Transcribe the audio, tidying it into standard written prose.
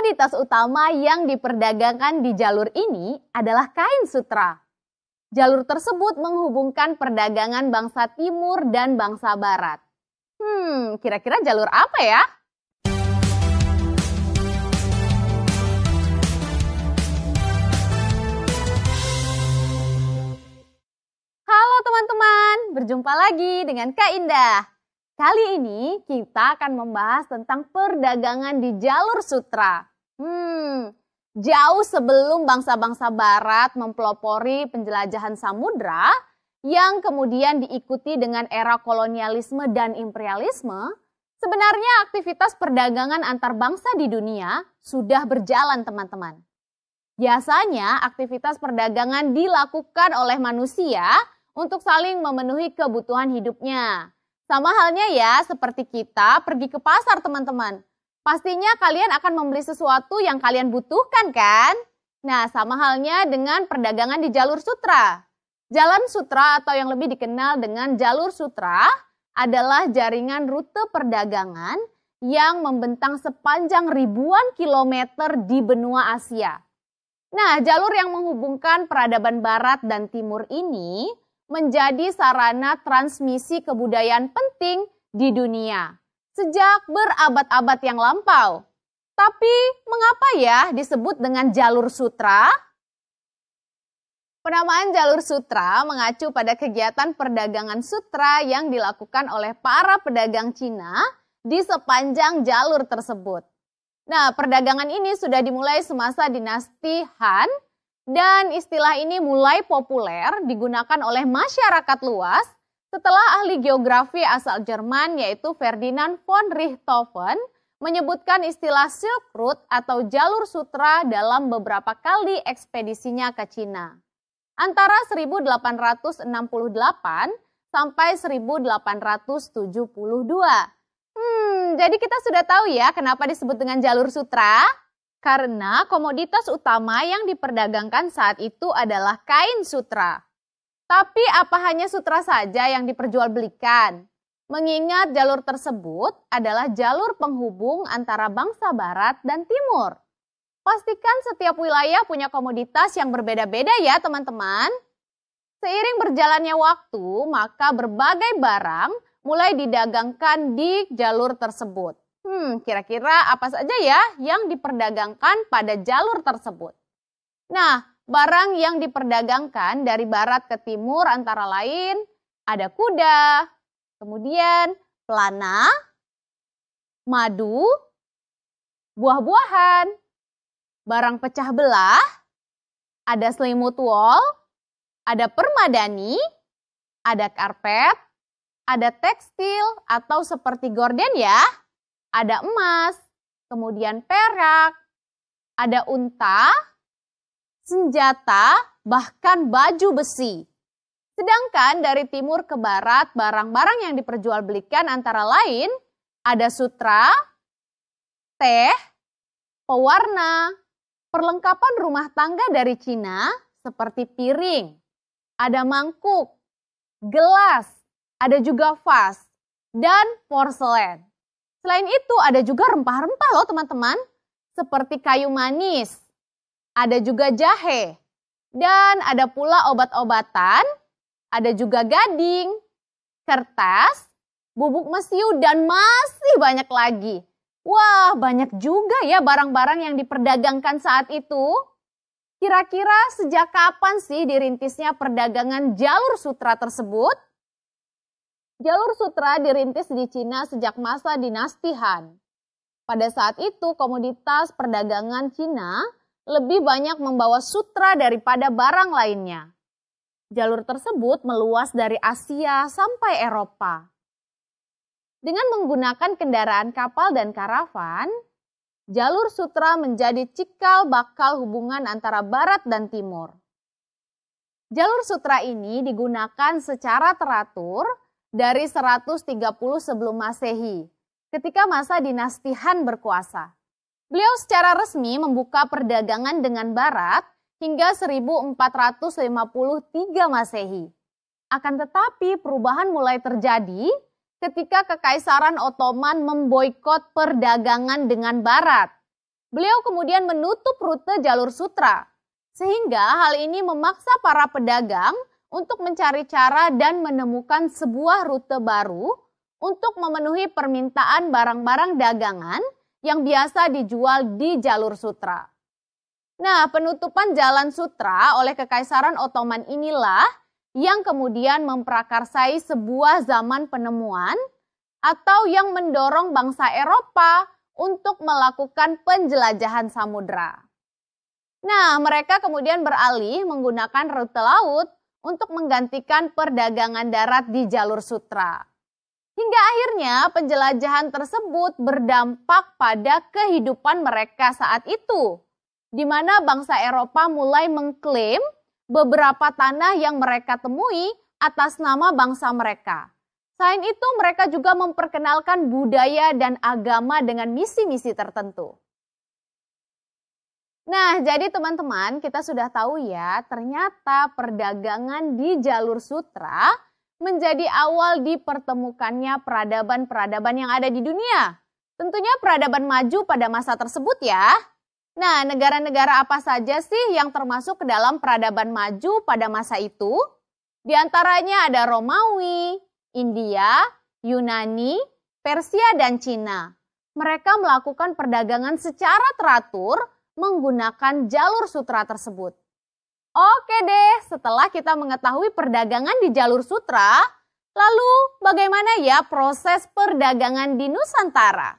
Komoditas utama yang diperdagangkan di jalur ini adalah kain sutra. Jalur tersebut menghubungkan perdagangan bangsa timur dan bangsa barat. Kira-kira jalur apa ya? Halo teman-teman, berjumpa lagi dengan Kak Indah. Kali ini kita akan membahas tentang perdagangan di jalur sutra. Jauh sebelum bangsa-bangsa barat mempelopori penjelajahan samudra yang kemudian diikuti dengan era kolonialisme dan imperialisme, sebenarnya aktivitas perdagangan antar bangsa di dunia sudah berjalan, teman-teman. Biasanya aktivitas perdagangan dilakukan oleh manusia untuk saling memenuhi kebutuhan hidupnya. Sama halnya ya seperti kita pergi ke pasar, teman-teman. Pastinya kalian akan membeli sesuatu yang kalian butuhkan kan? Nah, sama halnya dengan perdagangan di jalur sutra. Jalan sutra atau yang lebih dikenal dengan jalur sutra adalah jaringan rute perdagangan yang membentang sepanjang ribuan kilometer di benua Asia. Nah, jalur yang menghubungkan peradaban barat dan timur ini menjadi sarana transmisi kebudayaan penting di dunia sejak berabad-abad yang lampau. Tapi mengapa ya disebut dengan jalur sutra? Penamaan jalur sutra mengacu pada kegiatan perdagangan sutra yang dilakukan oleh para pedagang Cina di sepanjang jalur tersebut. Nah, perdagangan ini sudah dimulai semasa dinasti Han, dan istilah ini mulai populer digunakan oleh masyarakat luas setelah ahli geografi asal Jerman yaitu Ferdinand von Richthofen menyebutkan istilah Silk Route atau jalur sutra dalam beberapa kali ekspedisinya ke Cina. Antara 1868 sampai 1872. Jadi kita sudah tahu ya kenapa disebut dengan jalur sutra? Karena komoditas utama yang diperdagangkan saat itu adalah kain sutra. Tapi apa hanya sutra saja yang diperjualbelikan? Mengingat jalur tersebut adalah jalur penghubung antara bangsa barat dan timur. Pastikan setiap wilayah punya komoditas yang berbeda-beda ya teman-teman. Seiring berjalannya waktu, maka berbagai barang mulai didagangkan di jalur tersebut. Kira-kira apa saja ya yang diperdagangkan pada jalur tersebut? Nah, barang yang diperdagangkan dari barat ke timur antara lain ada kuda, kemudian pelana, madu, buah-buahan, barang pecah belah, ada selimut wol, ada permadani, ada karpet, ada tekstil atau seperti gorden ya. Ada emas, kemudian perak, ada unta, senjata, bahkan baju besi. Sedangkan dari timur ke barat, barang-barang yang diperjualbelikan antara lain ada sutra, teh, pewarna, perlengkapan rumah tangga dari Cina seperti piring, ada mangkuk, gelas, ada juga vas, dan porselen. Selain itu ada juga rempah-rempah loh teman-teman, seperti kayu manis, ada juga jahe, dan ada pula obat-obatan, ada juga gading, kertas, bubuk mesiu, dan masih banyak lagi. Wah, banyak juga ya barang-barang yang diperdagangkan saat itu. Kira-kira sejak kapan sih dirintisnya perdagangan jalur sutra tersebut? Jalur sutra dirintis di Cina sejak masa dinasti Han. Pada saat itu komoditas perdagangan Cina lebih banyak membawa sutra daripada barang lainnya. Jalur tersebut meluas dari Asia sampai Eropa. Dengan menggunakan kendaraan kapal dan karavan, jalur sutra menjadi cikal bakal hubungan antara barat dan timur. Jalur sutra ini digunakan secara teratur dari 130 sebelum Masehi, ketika masa dinasti Han berkuasa. Beliau secara resmi membuka perdagangan dengan Barat hingga 1453 Masehi. Akan tetapi perubahan mulai terjadi ketika Kekaisaran Ottoman memboikot perdagangan dengan Barat. Beliau kemudian menutup rute jalur sutra, sehingga hal ini memaksa para pedagang untuk mencari cara dan menemukan sebuah rute baru untuk memenuhi permintaan barang-barang dagangan yang biasa dijual di jalur sutra. Nah, penutupan jalan sutra oleh Kekaisaran Ottoman inilah yang kemudian memprakarsai sebuah zaman penemuan atau yang mendorong bangsa Eropa untuk melakukan penjelajahan samudra. Nah, mereka kemudian beralih menggunakan rute laut untuk menggantikan perdagangan darat di jalur sutra. Hingga akhirnya penjelajahan tersebut berdampak pada kehidupan mereka saat itu, di mana bangsa Eropa mulai mengklaim beberapa tanah yang mereka temui atas nama bangsa mereka. Selain itu, mereka juga memperkenalkan budaya dan agama dengan misi-misi tertentu. Nah, jadi teman-teman, kita sudah tahu ya, ternyata perdagangan di jalur sutra menjadi awal dipertemukannya peradaban-peradaban yang ada di dunia. Tentunya peradaban maju pada masa tersebut ya. Nah, negara-negara apa saja sih yang termasuk ke dalam peradaban maju pada masa itu? Di antaranya ada Romawi, India, Yunani, Persia, dan Cina. Mereka melakukan perdagangan secara teratur menggunakan jalur sutra tersebut. Oke deh, setelah kita mengetahui perdagangan di jalur sutra, lalu bagaimana ya proses perdagangan di Nusantara?